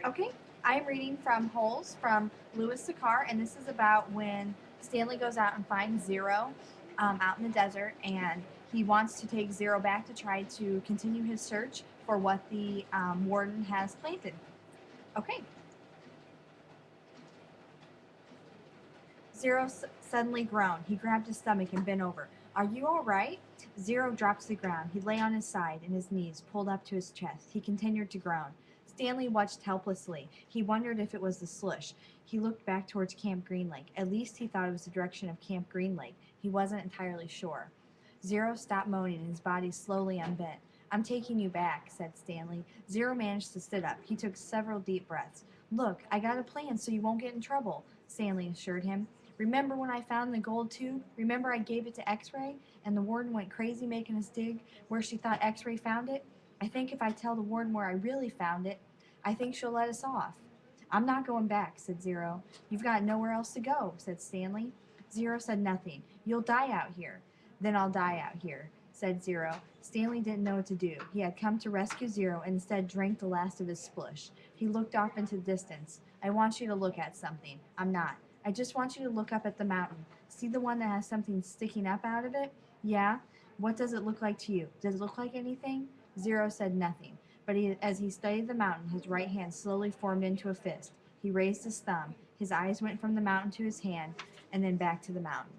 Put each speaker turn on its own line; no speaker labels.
Okay, I'm reading from Holes from Louis Sachar, and this is about when Stanley goes out and finds Zero out in the desert, and he wants to take Zero back to try to continue his search for what the warden has planted. Okay. Zero suddenly groaned. He grabbed his stomach and bent over. Are you all right? Zero dropped to the ground. He lay on his side and his knees pulled up to his chest. He continued to groan. Stanley watched helplessly. He wondered if it was the slush. He looked back towards Camp Green Lake. At least he thought it was the direction of Camp Green Lake. He wasn't entirely sure. Zero stopped moaning and his body slowly unbent. I'm taking you back, said Stanley. Zero managed to sit up. He took several deep breaths. Look, I got a plan so you won't get in trouble, Stanley assured him. Remember when I found the gold tube? Remember I gave it to X-Ray and the warden went crazy making us dig where she thought X-Ray found it? I think if I tell the warden where I really found it, I think she'll let us off. I'm not going back, said Zero. You've got nowhere else to go, said Stanley. Zero said nothing. You'll die out here. Then I'll die out here, said Zero. Stanley didn't know what to do. He had come to rescue Zero and instead drank the last of his splush. He looked off into the distance. I want you to look at something. I'm not. I just want you to look up at the mountain. See the one that has something sticking up out of it? Yeah? What does it look like to you? Does it look like anything? Zero said nothing. But as he studied the mountain, his right hand slowly formed into a fist. He raised his thumb. His eyes went from the mountain to his hand, and then back to the mountain.